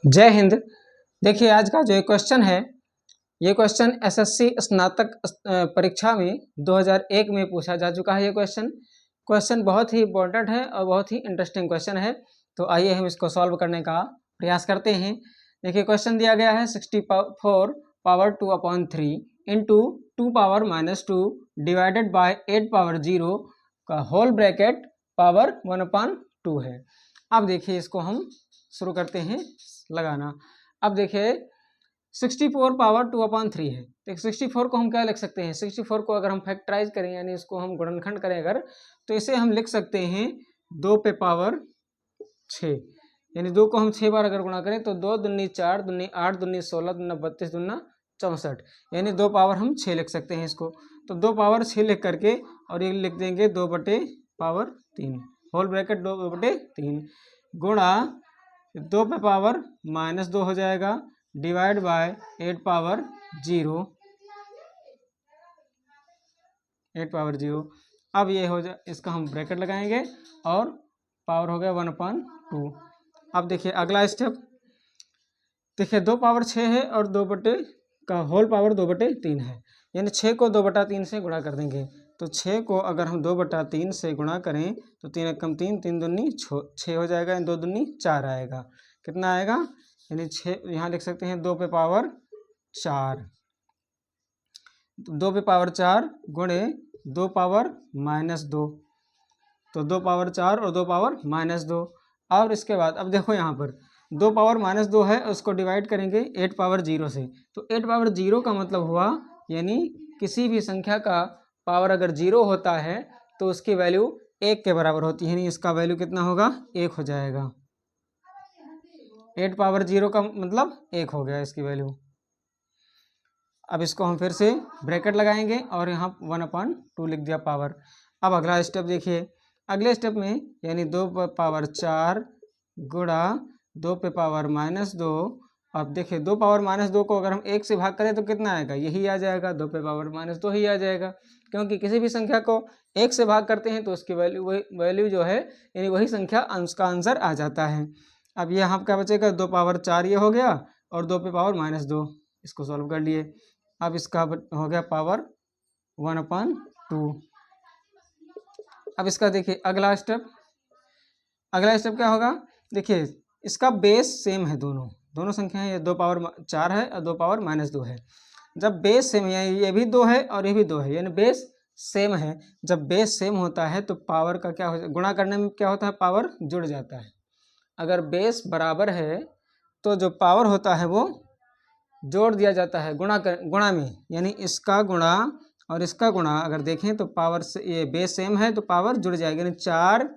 जय हिंद। देखिए आज का जो ये क्वेश्चन है, ये क्वेश्चन एसएससी स्नातक परीक्षा में 2001 में पूछा जा चुका है। ये क्वेश्चन बहुत ही इम्पोर्टेंट है और बहुत ही इंटरेस्टिंग क्वेश्चन है। तो आइए हम इसको सॉल्व करने का प्रयास करते हैं। देखिए क्वेश्चन दिया गया है 64 power 2/3 into 2 power -2 divided by 8 power 0 का होल ब्रैकेट पावर 1/2 है। अब देखिए इसको हम शुरू करते हैं लगाना। अब देखिए 64 पावर 2/3 है, तो 64 को हम क्या लिख सकते हैं, 64 को अगर हम फैक्टराइज करें यानी इसको हम गुणनखंड करें अगर, तो इसे हम लिख सकते हैं 2 पे पावर 6, यानी 2 को हम 6 बार अगर गुणा करें तो 2 दूनी 4 दूनी 8 दूनी 16 दूना 32 दूना 64, यानी 2 पावर हम 6 लिख सकते हैं इसको। तो 2 पावर 6 लिख करके और ये लिख देंगे 2 बटे पावर 3 होल ब्रैकेट 2 बटे 3 गुणा 2 पे पावर -2 हो जाएगा डिवाइड बाय 8 पावर 0 अब ये हो जाए, इसका हम ब्रैकेट लगाएंगे और पावर हो गया 1/2। अब देखिए अगला स्टेप, देखिए 2 पावर 6 है और 2 बटे का होल पावर 2 बटे 3 है, यानी 6 को 2 बटा 3 से गुणा कर देंगे। तो 6 को अगर हम 2 बटा 3 से गुणा करें तो 3 एकम 3 3 दूनी 6 हो जाएगा, यानी 2 दूनी 4 आएगा। कितना आएगा, यानी 6 यहाँ लिख सकते हैं 2 पे पावर 4, 2 पे पावर 4 गुणे 2 पावर -2, तो 2 पावर 4 और 2 पावर -2। और इसके बाद अब देखो यहाँ पर 2 पावर -2 है, उसको डिवाइड करेंगे 8 पावर 0 से, तो 8 पावर 0 का मतलब हुआ, यानी किसी भी संख्या का पावर अगर 0 होता है तो उसकी वैल्यू 1 के बराबर होती है, यानी इसका वैल्यू कितना होगा, 1 हो जाएगा। 8 पावर 0 का मतलब 1 हो गया इसकी वैल्यू। अब इसको हम फिर से ब्रैकेट लगाएंगे और यहाँ 1/2 लिख दिया पावर। अब अगला स्टेप देखिए, अगले स्टेप में यानी 2 पे पावर 4 गुणा 2 पे पावर -2। अब देखिए 2 पावर -2 को अगर हम 1 से भाग करें तो कितना आएगा, यही आ जाएगा, 2 पे पावर -2 ही आ जाएगा, क्योंकि किसी भी संख्या को 1 से भाग करते हैं तो उसकी वैल्यू जो है यानी वही संख्या का आंसर आ जाता है। अब ये यहाँ क्या बचेगा, 2 पावर 4 ये हो गया और 2 पे पावर -2, इसको सॉल्व कर लिए। अब इसका हो गया पावर 1/2। अब इसका देखिए अगला स्टेप क्या होगा, देखिए इसका बेस सेम है, दोनों संख्याएं, ये 2 पावर 4 है और 2 पावर -2 है। जब बेस सेम है, ये भी 2 है और ये भी 2 है, यानी बेस सेम है। जब बेस सेम होता है तो पावर का क्या हो, गुणा करने में क्या होता है, पावर जुड़ जाता है। अगर बेस बराबर है तो जो पावर होता है वो जोड़ दिया जाता है गुणा में, यानी इसका गुणा और इसका गुणा अगर देखें तो पावर से ये बेस सेम है तो पावर जुड़ जाएगी, यानी 4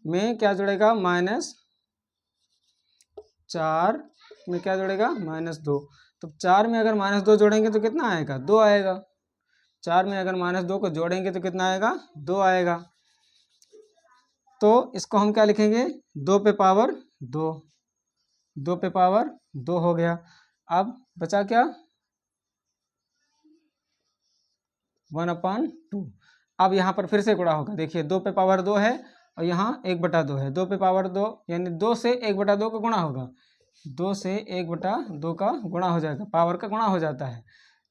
में क्या जुड़ेगा, -4 में क्या जुड़ेगा, -2। तो 4 में अगर -2 जोड़ेंगे तो कितना आएगा, 2 आएगा। 4 में अगर -2 को जोड़ेंगे तो कितना आएगा, 2 आएगा। तो इसको हम क्या लिखेंगे, 2 पे पावर 2, 2 पे पावर 2 हो गया। अब बचा क्या, 1/2। अब यहाँ पर फिर से गुणा होगा, देखिए 2 पे पावर 2 है और यहाँ 1/2 है, 2 पे पावर 2 यानी 2 से 1/2 का गुणा होगा, 2 से 1/2 का गुणा हो जाएगा, पावर का गुणा हो जाता है,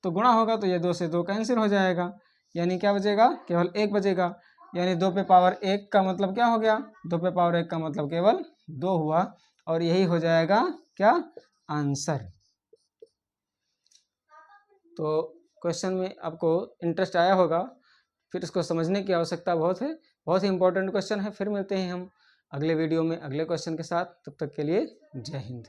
तो गुणा होगा तो ये 2 से 2 कैंसिल हो जाएगा, यानी क्या बचेगा, केवल 1 बचेगा, यानी 2 पे पावर 1 का मतलब क्या हो गया, 2 पे पावर 1 का मतलब केवल 2 हुआ, और यही हो जाएगा क्या, आंसर। तो क्वेश्चन में आपको इंटरेस्ट आया होगा, फिर इसको समझने की आवश्यकता बहुत है, बहुत ही इंपॉर्टेंट क्वेश्चन है। फिर मिलते हैं हम अगले वीडियो में अगले क्वेश्चन के साथ, तब तक के लिए जय हिंद।